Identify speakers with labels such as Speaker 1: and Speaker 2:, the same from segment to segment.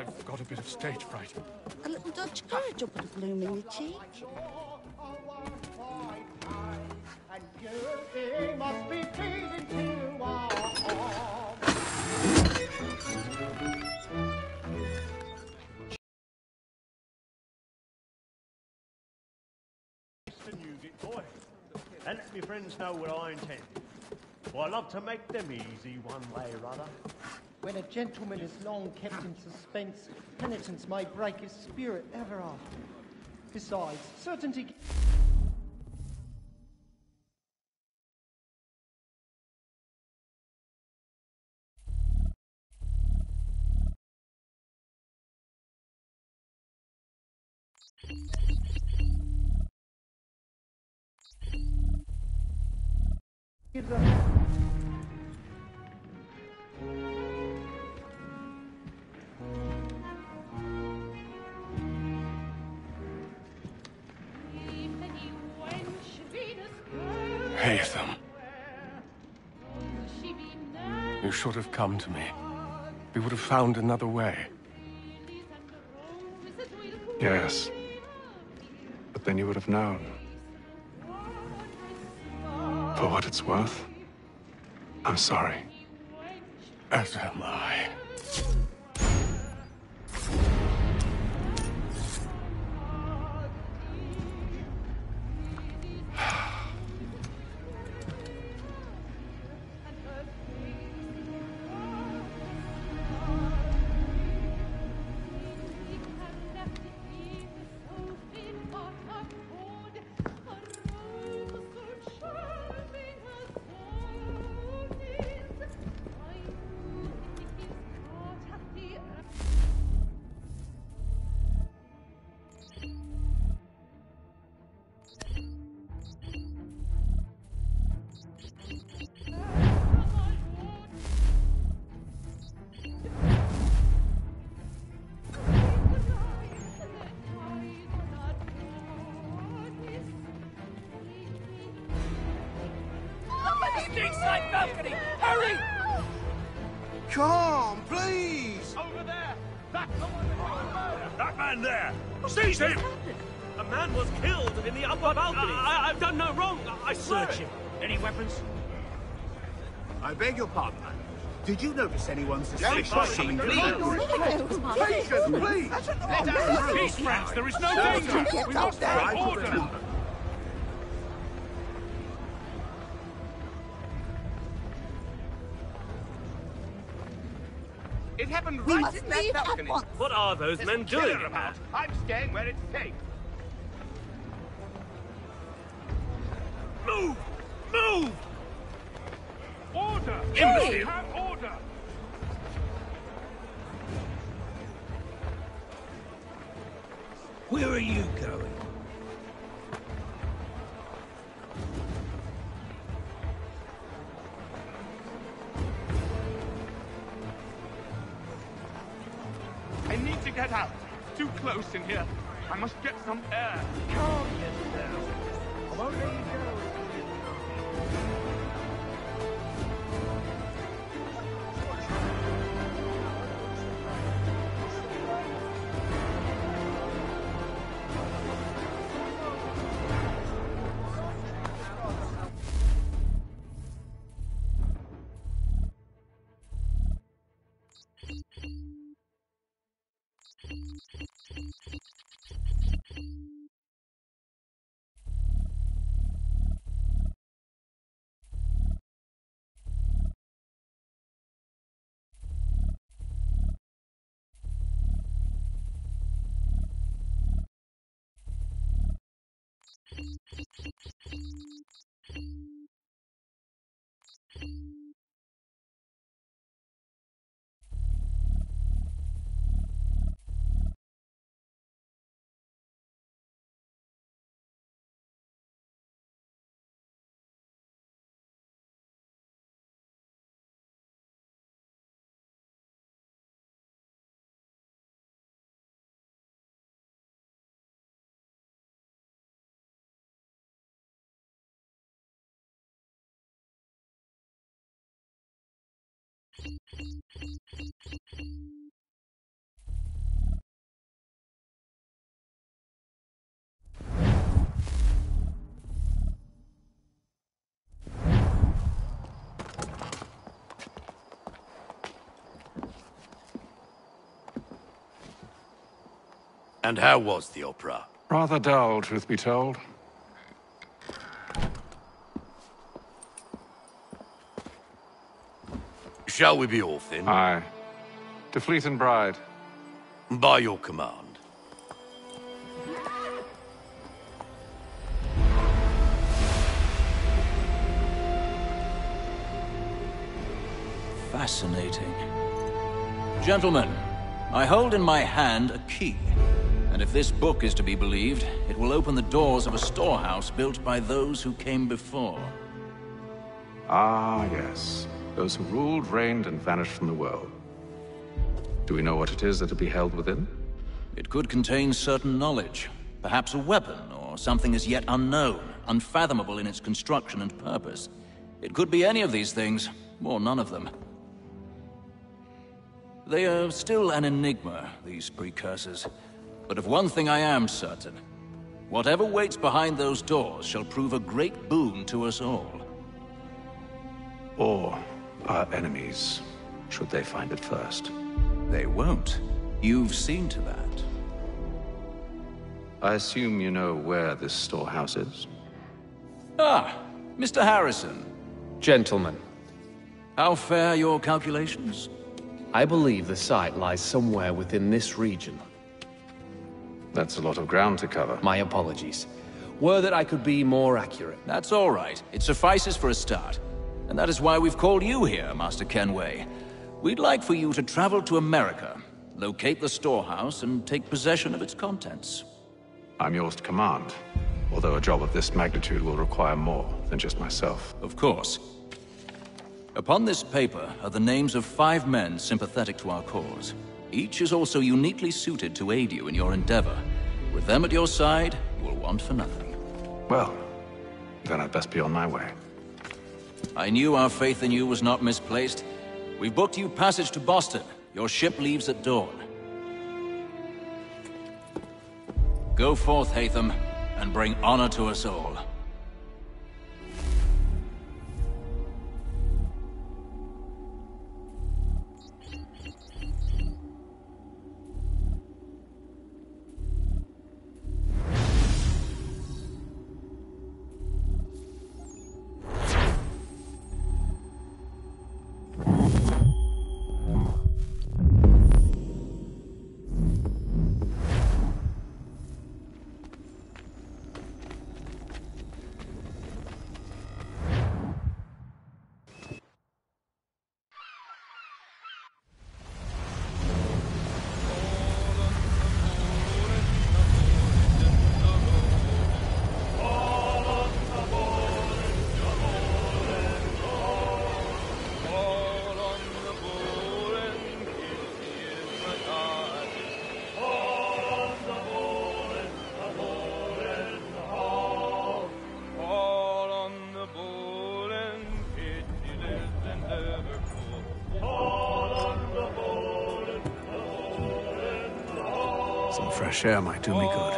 Speaker 1: I've got a bit of stage fright.
Speaker 2: A little Dutch courage will put a bloom in your cheek.
Speaker 3: And you must be pleasing to our
Speaker 4: and let me friends know what I intend. For I love to make them easy one way or other.
Speaker 3: When a gentleman is long kept in suspense, penitence may break his spirit ever after. Besides, certainty...
Speaker 1: Hate them. You should have come to me. We would have found another way.
Speaker 5: Yes. But then you would have known. For what it's worth, I'm sorry.
Speaker 1: As am I.
Speaker 6: Inside balcony! Hurry!
Speaker 7: Come, please!
Speaker 4: Over there! That's the one that was murdered! That man there! Seize him! A man was killed in the upper balcony. I've done no wrong. I swear. Search him. Any weapons?
Speaker 7: I beg your pardon, man. Did you notice anyone suspicious?
Speaker 4: Please!
Speaker 7: Please!
Speaker 4: Let us peace, friends. There is no danger. We must have order.
Speaker 6: It happened right in that balcony.
Speaker 4: What are those men doing?
Speaker 6: About? I'm staying where it's safe.
Speaker 4: Move! Move!
Speaker 6: Order!
Speaker 4: Imbecile!
Speaker 6: Have order!
Speaker 8: Where are you going?
Speaker 6: I need to get out. Too close in here. I must get some air.
Speaker 4: Calm yourself. I won't let you go.
Speaker 8: And how was the opera?
Speaker 5: Rather dull, truth be told.
Speaker 8: Shall we be off then?
Speaker 5: Aye. To Fleet and Bride.
Speaker 8: By your command.
Speaker 9: Fascinating. Gentlemen, I hold in my hand a key. And if this book is to be believed, it will open the doors of a storehouse built by those who came before.
Speaker 5: Ah, yes. Those who ruled, reigned, and vanished from the world. Do we know what it is that will be held within?
Speaker 9: It could contain certain knowledge. Perhaps a weapon, or something as yet unknown, unfathomable in its construction and purpose. It could be any of these things, or none of them. They are still an enigma, these precursors. But of one thing I am certain. Whatever waits behind those doors shall prove a great boon to us all.
Speaker 5: Or our enemies, should they find it first.
Speaker 9: They won't. You've seen to that.
Speaker 5: I assume you know where this storehouse is?
Speaker 9: Ah, Mr. Harrison.
Speaker 10: Gentlemen,
Speaker 9: How fare your calculations?
Speaker 10: I believe the site lies somewhere within this region.
Speaker 5: That's a lot of ground to cover.
Speaker 10: My apologies. Were that I could be more accurate.
Speaker 9: That's all right. It suffices for a start. And that is why we've called you here, Master Kenway. We'd like for you to travel to America, locate the storehouse, and take possession of its contents.
Speaker 5: I'm yours to command, although a job of this magnitude will require more than just myself.
Speaker 9: Of course. Upon this paper are the names of 5 men sympathetic to our cause. Each is also uniquely suited to aid you in your endeavor. With them at your side, you will want for nothing.
Speaker 5: Well, then I'd best be on my way.
Speaker 9: I knew our faith in you was not misplaced. We've booked you passage to Boston. Your ship leaves at dawn. Go forth, Hatham, and bring honor to us all.
Speaker 1: Some fresh air might do me good.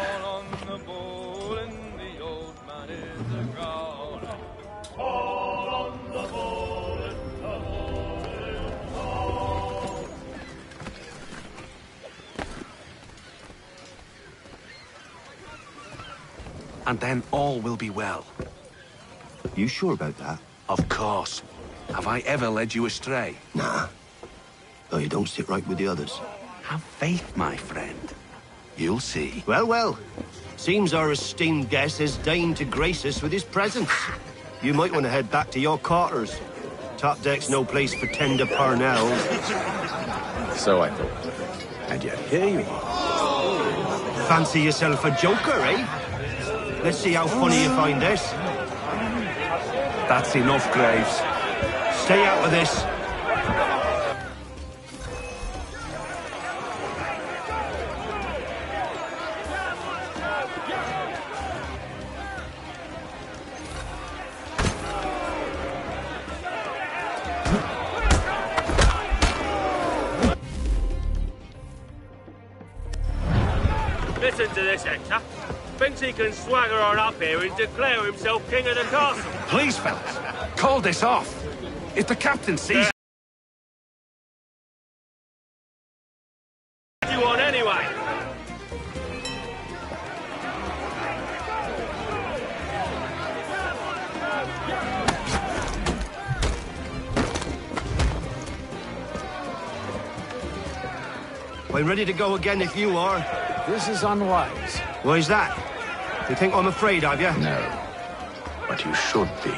Speaker 11: And then all will be well.
Speaker 7: You sure about that?
Speaker 11: Of course. Have I ever led you astray?
Speaker 7: Nah. Oh, you don't sit right with the others.
Speaker 11: Have faith, my friend. You'll see.
Speaker 7: Well, well. Seems our esteemed guest has deigned to grace us with his presence. You might want to head back to your quarters. Top deck's no place for tender parnells.
Speaker 10: So I thought.
Speaker 7: And yet here you are. Fancy yourself a joker, eh? Let's see how funny you find this.
Speaker 11: That's enough, Graves.
Speaker 7: Stay out of this.
Speaker 4: Listen to this, Hector. Thinks he can swagger on up here and declare himself king of the castle.
Speaker 11: Please, fellas, call this off. If the captain sees...
Speaker 4: What do you want anyway?
Speaker 7: I'm ready to go again if you are.
Speaker 11: This is unwise.
Speaker 7: Why's that? You think I'm afraid of you?
Speaker 11: No. But you should be.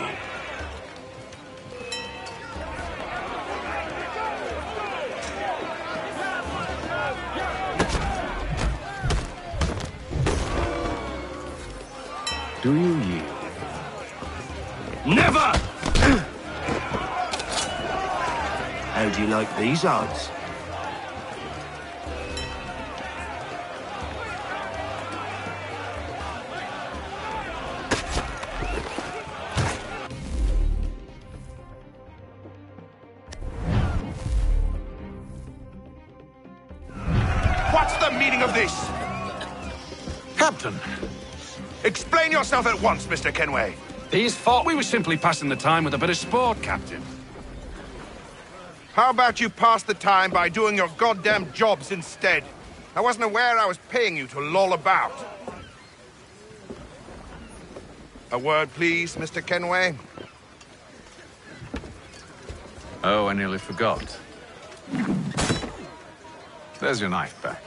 Speaker 11: Do you yield?
Speaker 7: Never! How do you like these odds?
Speaker 11: What's the meaning of this? Captain!
Speaker 12: Explain yourself at once, Mr. Kenway.
Speaker 11: These thought we were simply passing the time with a bit of sport, Captain.
Speaker 12: How about you pass the time by doing your goddamn jobs instead? I wasn't aware I was paying you to loll about. A word, please, Mr. Kenway.
Speaker 5: Oh, I nearly forgot. There's your knife back.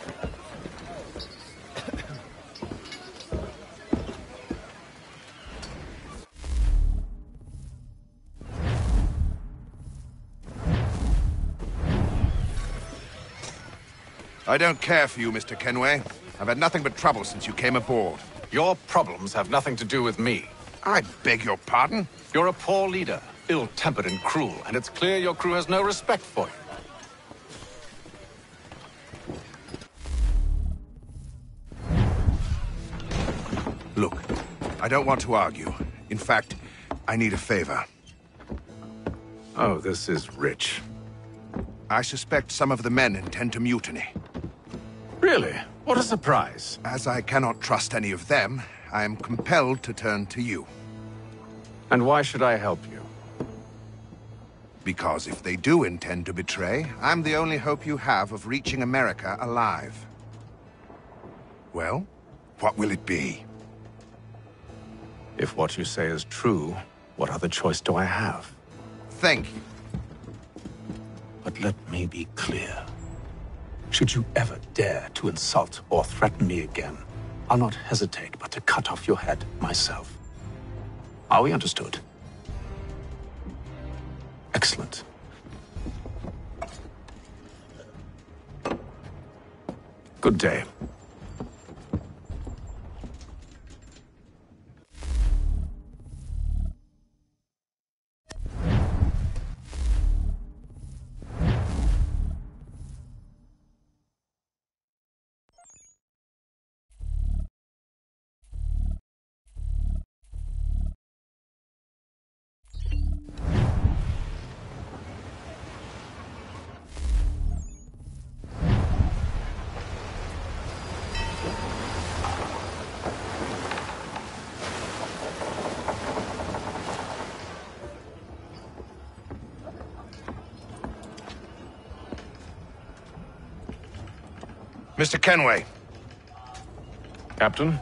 Speaker 12: I don't care for you, Mr. Kenway. I've had nothing but trouble since you came aboard.
Speaker 5: Your problems have nothing to do with me.
Speaker 12: I beg your pardon?
Speaker 5: You're a poor leader, ill-tempered and cruel, and it's clear your crew has no respect for you.
Speaker 12: Look, I don't want to argue. In fact, I need a favor.
Speaker 5: Oh, this is rich.
Speaker 12: I suspect some of the men intend to mutiny.
Speaker 5: Really? What a surprise.
Speaker 12: As I cannot trust any of them, I am compelled to turn to you.
Speaker 5: And why should I help you?
Speaker 12: Because if they do intend to betray, I'm the only hope you have of reaching America alive. Well, what will it be?
Speaker 5: If what you say is true, what other choice do I have?
Speaker 12: Thank you.
Speaker 11: But let me be clear. Should you ever dare to insult or threaten me again, I'll not hesitate but to cut off your head myself. Are we understood? Excellent. Good day.
Speaker 12: Mr. Kenway.
Speaker 5: Captain?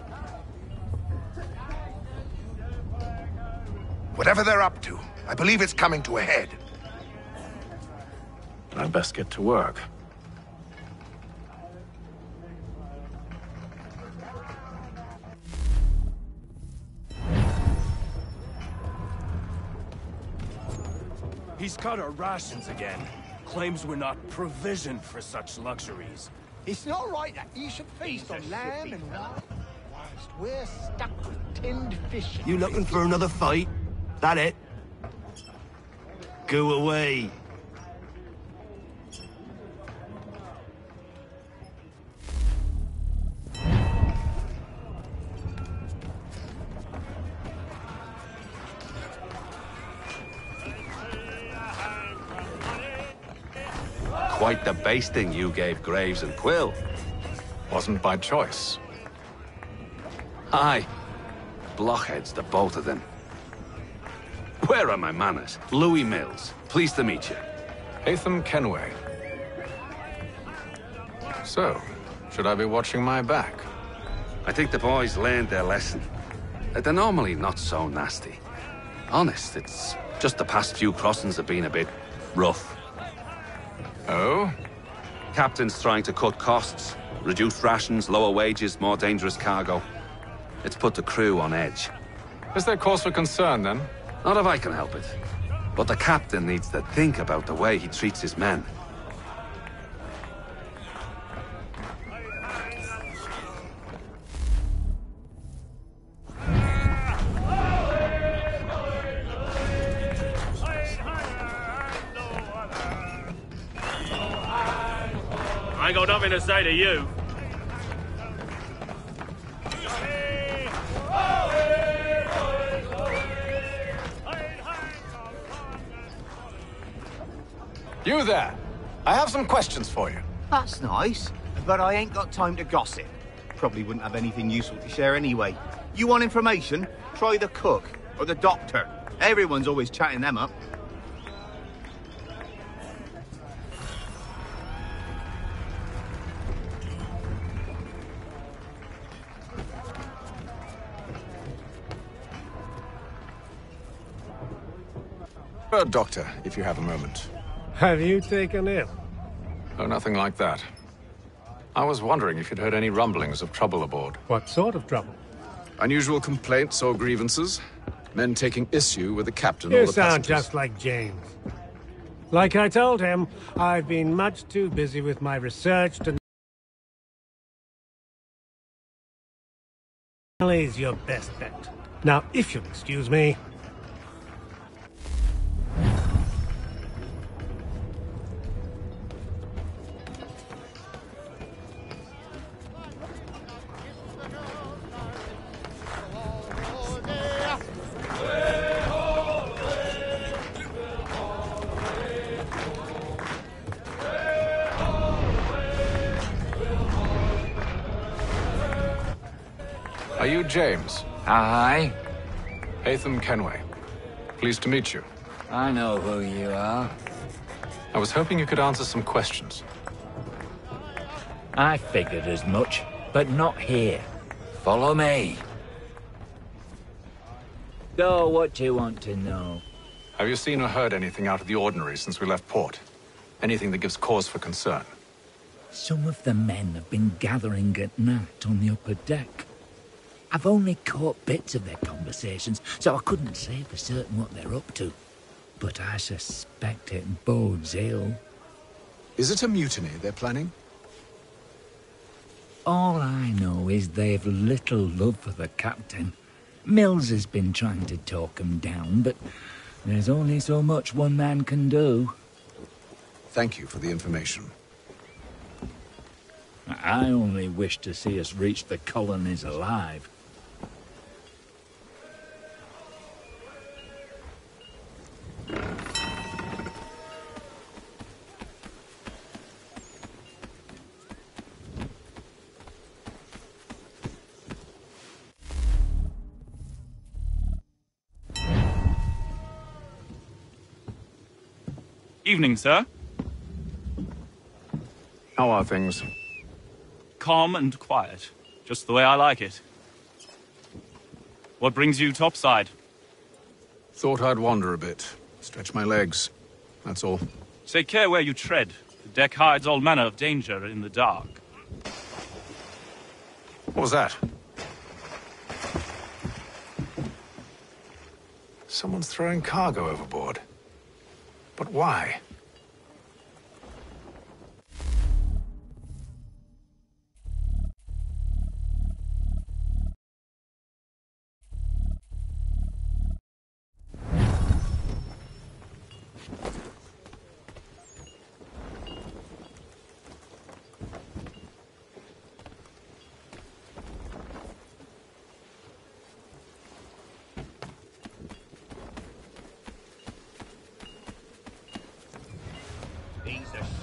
Speaker 12: Whatever they're up to, I believe it's coming to a head.
Speaker 5: I'd best get to work.
Speaker 4: He's cut our rations again. Claims we're not provisioned for such luxuries.
Speaker 3: It's not right that you should feast on lamb and wine whilst we're stuck with tinned fish.
Speaker 7: You looking for another fight? That it? Go away.
Speaker 13: Quite the basting you gave Graves and Quill.
Speaker 5: Wasn't by choice.
Speaker 13: Aye. Blockheads, the both of them. Where are my manners? Louis Mills. Pleased to meet you.
Speaker 5: Ethan Kenway. So, should I be watching my back?
Speaker 13: I think the boys learned their lesson. They're normally not so nasty. Honest, it's just the past few crossings have been a bit rough.
Speaker 5: Oh?
Speaker 13: Captain's trying to cut costs. Reduce rations, lower wages, more dangerous cargo. It's put the crew on edge.
Speaker 5: Is there cause for concern, then?
Speaker 13: Not if I can help it. But the captain needs to think about the way he treats his men.
Speaker 4: I ain't got nothing to say to you.
Speaker 11: You there. I have some questions for you.
Speaker 14: That's nice, but I ain't got time to gossip. Probably wouldn't have anything useful to share anyway. You want information? Try the cook or the doctor. Everyone's always chatting them up.
Speaker 11: Doctor, if you have a moment.
Speaker 15: Have you taken ill?
Speaker 5: Oh, nothing like that. I was wondering if you'd heard any rumblings of trouble aboard.
Speaker 15: What sort of trouble?
Speaker 5: Unusual complaints or grievances? Men taking issue with the captain
Speaker 15: You
Speaker 5: or the
Speaker 15: sound
Speaker 5: passengers?
Speaker 15: just like James. Like I told him, I've been much too busy with my research to... is your best bet. Now, if you'll excuse me...
Speaker 5: Are you James?
Speaker 16: Aye.
Speaker 5: Hatham Kenway. Pleased to meet you.
Speaker 16: I know who you are.
Speaker 5: I was hoping you could answer some questions.
Speaker 16: I figured as much, but not here. Follow me. Go, what you want to know.
Speaker 5: Have you seen or heard anything out of the ordinary since we left port? Anything that gives cause for concern?
Speaker 16: Some of the men have been gathering at night on the upper deck. I've only caught bits of their conversations, so I couldn't say for certain what they're up to. But I suspect it bodes ill.
Speaker 5: Is it a mutiny they're planning?
Speaker 16: All I know is they've little love for the captain. Mills has been trying to talk him down, but there's only so much one man can do.
Speaker 5: Thank you for the information.
Speaker 16: I only wish to see us reach the colonies alive.
Speaker 6: Evening, sir.
Speaker 5: How are things?
Speaker 6: Calm and quiet. Just the way I like it. What brings you topside?
Speaker 5: Thought I'd wander a bit. Stretch my legs. That's all.
Speaker 6: Take care where you tread. The deck hides all manner of danger in the dark.
Speaker 5: What was that? Someone's throwing cargo overboard. But why?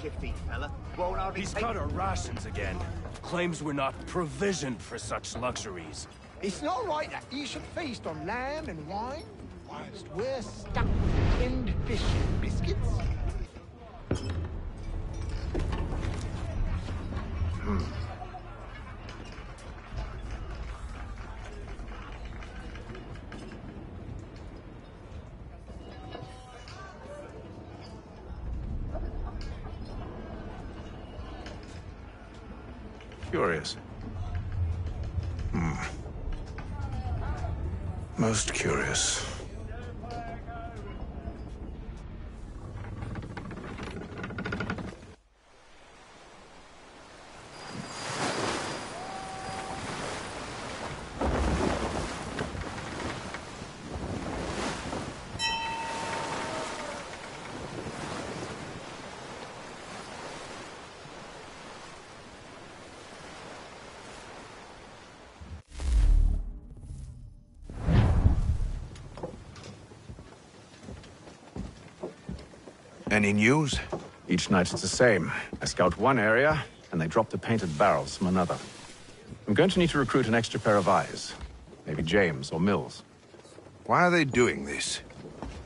Speaker 14: Shifty fella.
Speaker 4: He's cut our rations again. Claims we're not provisioned for such luxuries.
Speaker 17: It's not right that you should feast on lamb and wine, whilst we're stuck with tinned fish and biscuits.
Speaker 11: Curious. Most curious.
Speaker 12: Any news?
Speaker 11: Each night it's the same. I scout one area, and they drop the painted barrels from another. I'm going to need to recruit an extra pair of eyes. Maybe James or Mills.
Speaker 12: Why are they doing this?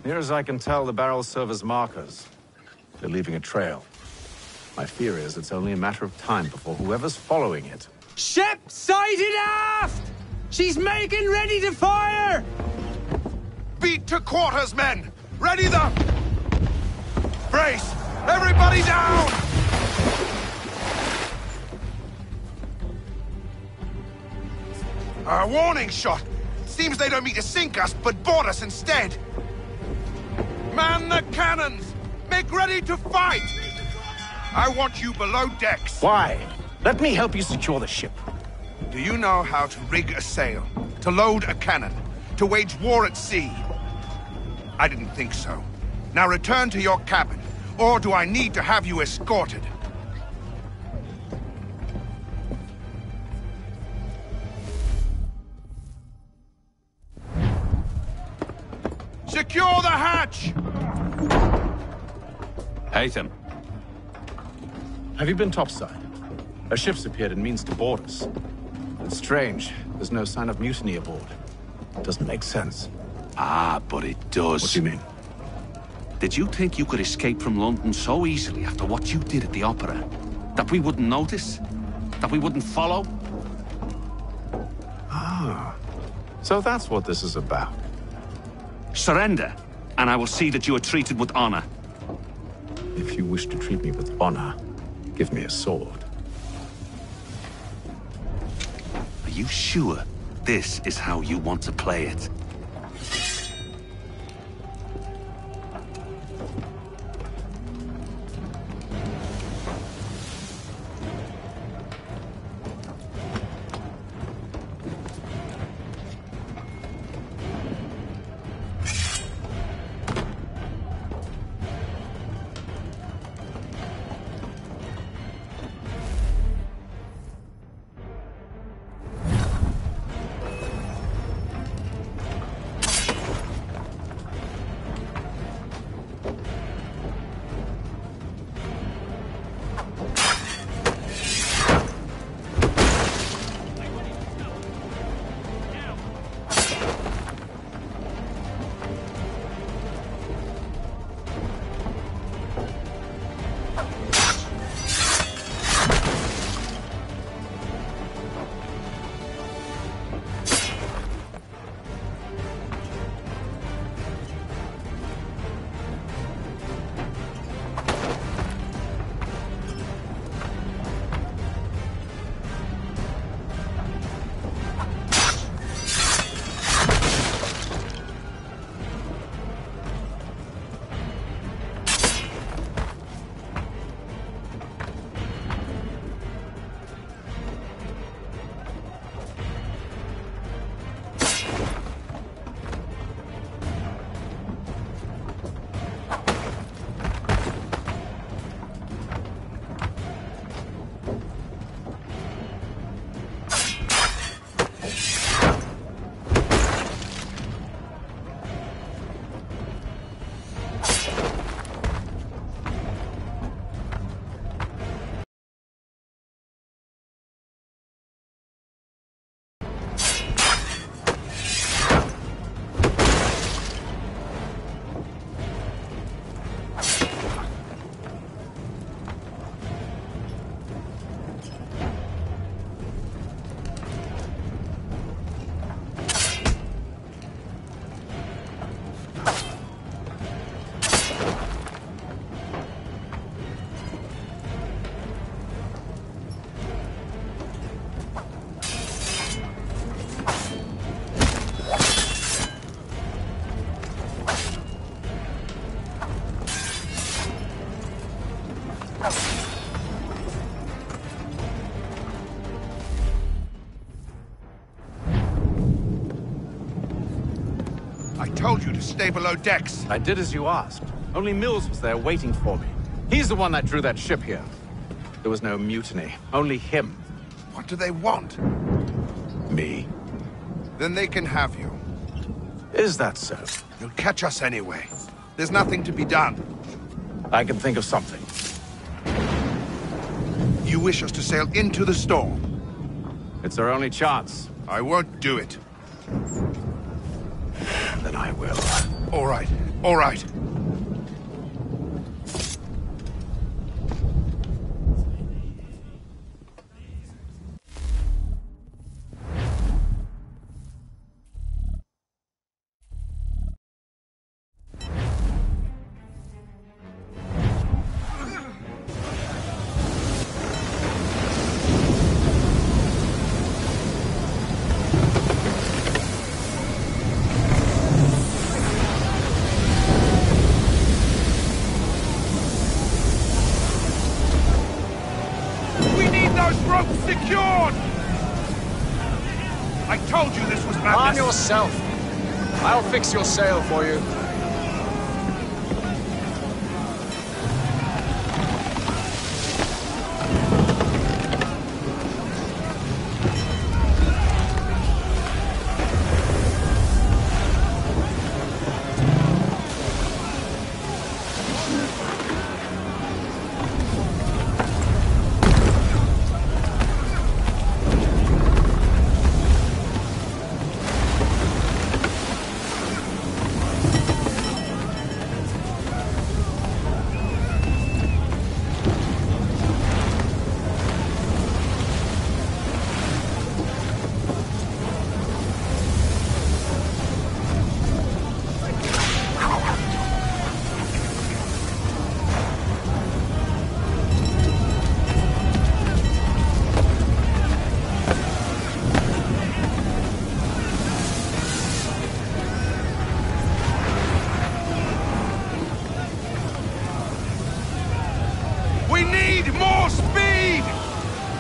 Speaker 11: Near as I can tell, the barrels serve as markers. They're leaving a trail. My fear is it's only a matter of time before whoever's following it...
Speaker 18: Ship sighted aft! She's making ready to fire!
Speaker 12: Beat to quarters, men! Ready the... Brace! Everybody down! A warning shot! Seems they don't mean to sink us, but board us instead! Man the cannons! Make ready to fight! I want you below decks.
Speaker 11: Why? Let me help you secure the ship.
Speaker 12: Do you know how to rig a sail? To load a cannon? To wage war at sea? I didn't think so. Now return to your cabin, or do I need to have you escorted? Secure the hatch!
Speaker 13: Haytham.
Speaker 11: Have you been topside? A ship's appeared and means to board us. It's strange. There's no sign of mutiny aboard. It doesn't make sense.
Speaker 13: Ah, but it does.
Speaker 11: What do you mean?
Speaker 13: Did you think you could escape from London so easily after what you did at the opera? That we wouldn't notice? That we wouldn't follow?
Speaker 11: Ah. So that's what this is about.
Speaker 13: Surrender, and I will see that you are treated with honor.
Speaker 11: If you wish to treat me with honor, give me a sword.
Speaker 13: Are you sure this is how you want to play it?
Speaker 12: I told you to stay below decks.
Speaker 5: I did as you asked. Only Mills was there waiting for me. He's the one that drew that ship here. There was no mutiny, only him.
Speaker 12: What do they want?
Speaker 5: Me.
Speaker 12: Then they can have you.
Speaker 5: Is that so?
Speaker 12: You'll catch us anyway. There's nothing to be done.
Speaker 5: I can think of something.
Speaker 12: You wish us to sail into the storm?
Speaker 5: It's our only chance.
Speaker 12: I won't do it.
Speaker 5: Then I will.
Speaker 12: All right, all right. Secured! I told you this was madness.
Speaker 19: Arm yourself. I'll fix your sail for you.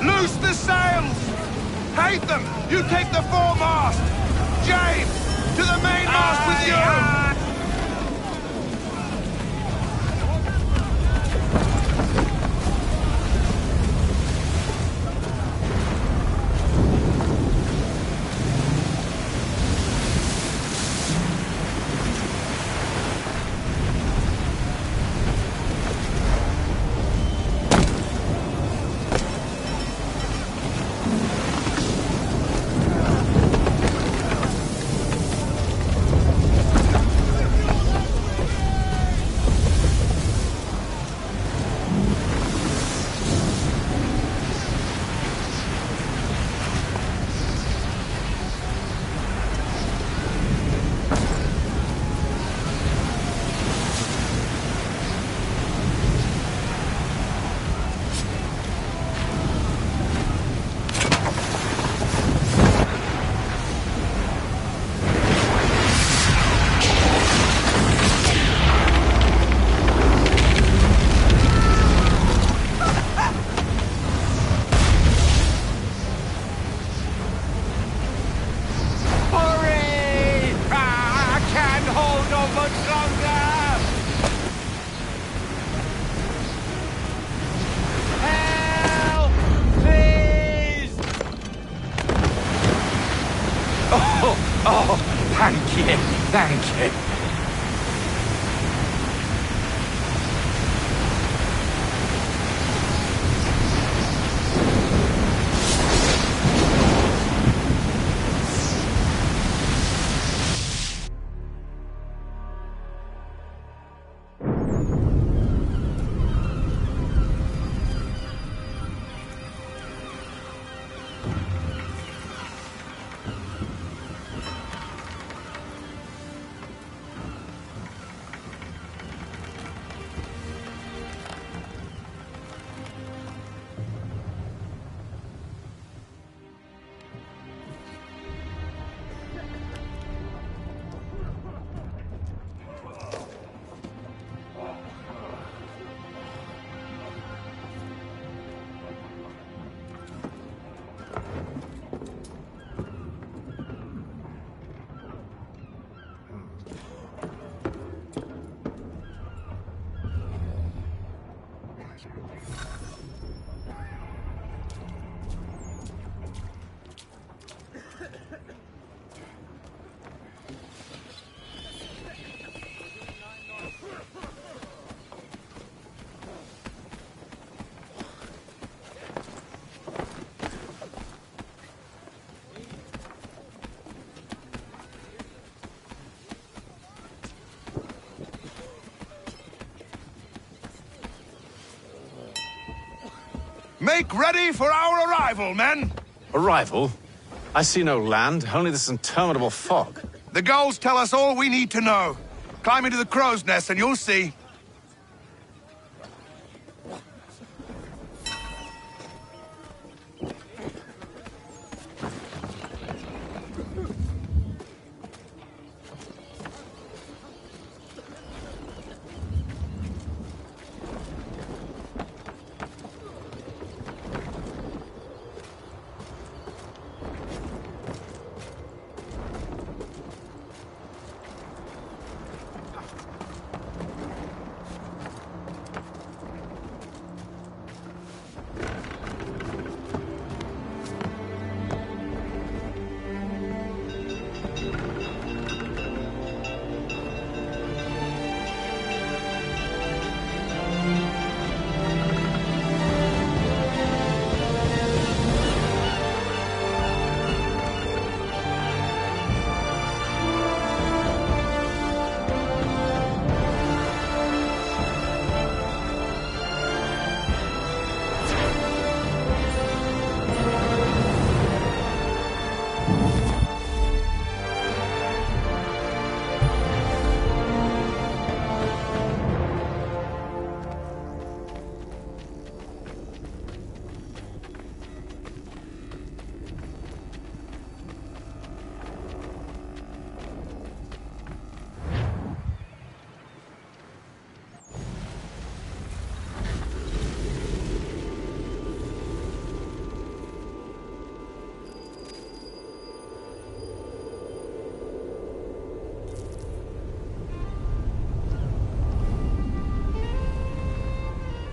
Speaker 12: Loose the sails! Haytham, you take the foremast! James, to the mainmast with you!
Speaker 19: Oh, thank you, thank you.
Speaker 12: Make ready for our arrival, men!
Speaker 11: Arrival? I see no land, only this interminable fog.
Speaker 12: The gulls tell us all we need to know. Climb into the crow's nest and you'll see.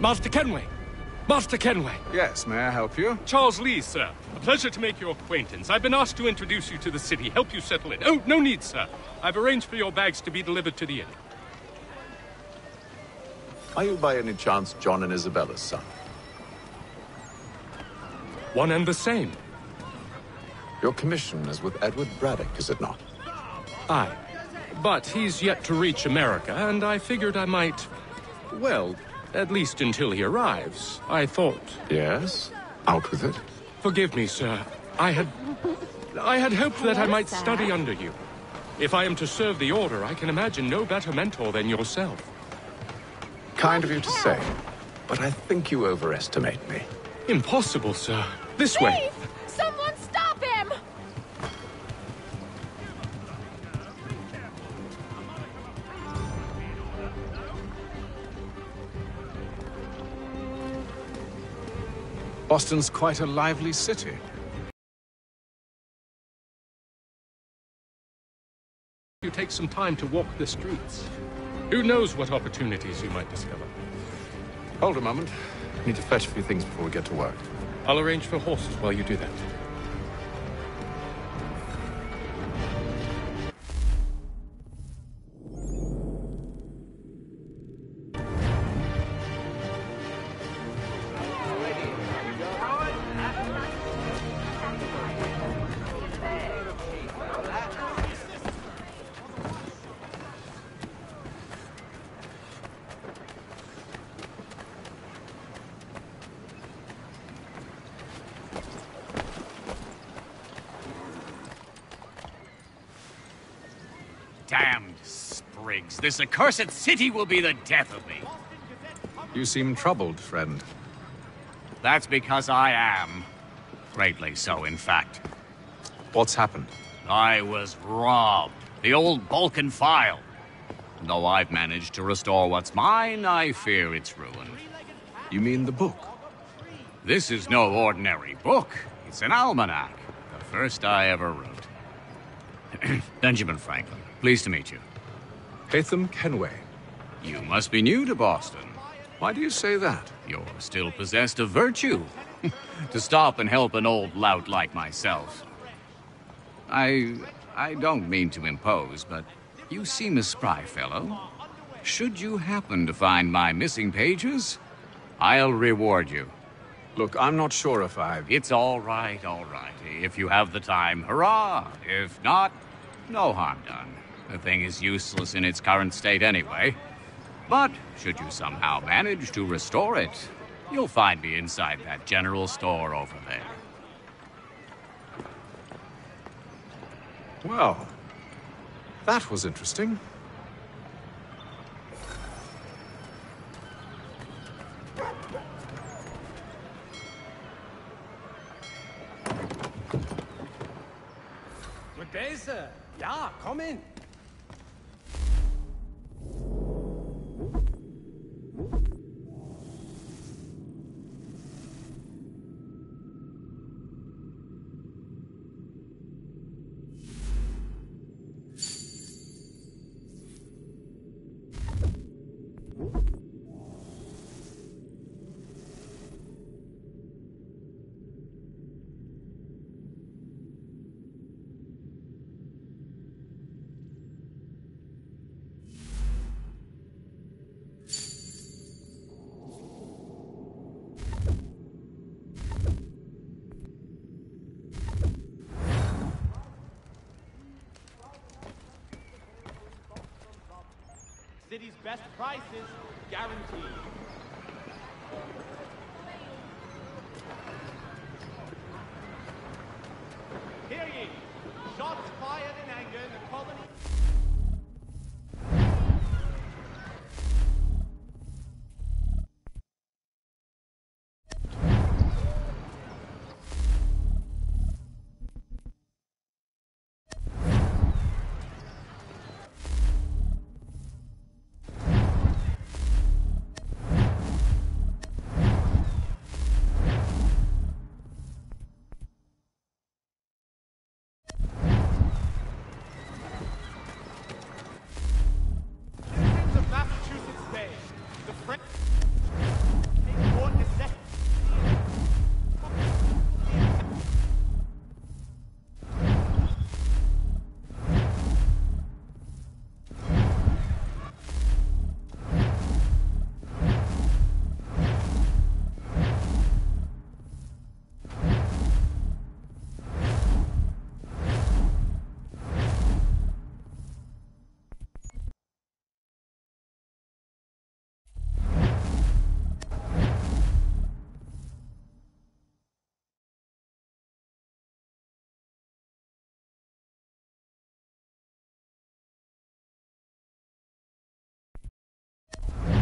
Speaker 19: Master Kenway! Master Kenway!
Speaker 5: Yes, may I help you?
Speaker 19: Charles Lee, sir. A pleasure to make your acquaintance. I've been asked to introduce you to the city, help you settle in. Oh, no need, sir. I've arranged for your bags to be delivered to the inn.
Speaker 5: Are you by any chance John and Isabella's son?
Speaker 19: One and the same.
Speaker 5: Your commission is with Edward Braddock, is it not?
Speaker 19: Aye. But he's yet to reach America, and I figured I might... well, at least until he arrives, I thought...
Speaker 5: Yes? Out with it.
Speaker 19: Forgive me, sir. I had hoped that I might study under you. If I am to serve the Order, I can imagine no better mentor than yourself.
Speaker 5: Kind of you to say, but I think you overestimate me.
Speaker 19: Impossible, sir. This way.
Speaker 20: Someone stop him!
Speaker 5: Boston's quite a lively city.
Speaker 19: You take some time to walk the streets. Who knows what opportunities you might discover?
Speaker 5: Hold a moment. I need to fetch a few things before we get to work.
Speaker 19: I'll arrange for horses while you do that.
Speaker 21: Damned sprigs. This accursed city will be the death of me.
Speaker 5: You seem troubled, friend.
Speaker 21: That's because I am. Greatly so, in fact.
Speaker 5: What's happened?
Speaker 21: I was robbed. The old Balkan file. Though I've managed to restore what's mine, I fear it's ruined.
Speaker 5: You mean the book?
Speaker 21: This is no ordinary book. It's an almanac. The first I ever wrote. Benjamin Franklin. Pleased to meet you.
Speaker 5: Haytham Kenway.
Speaker 21: You must be new to Boston.
Speaker 5: Why do you say that?
Speaker 21: You're still possessed of virtue. To stop and help an old lout like myself. I don't mean to impose, but you seem a spry fellow. Should you happen to find my missing pages, I'll reward you.
Speaker 5: Look, I'm not sure if
Speaker 21: It's all right, all right. If you have the time, hurrah! If not, no harm done. The thing is useless in its current state anyway. But should you somehow manage to restore it, You'll find me inside that general store over there.
Speaker 5: Well, that was interesting.
Speaker 18: Good day, sir. Ja, komm in.
Speaker 6: City's best prices, guaranteed. Hear ye! Shots fired in anger in the colony.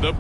Speaker 19: The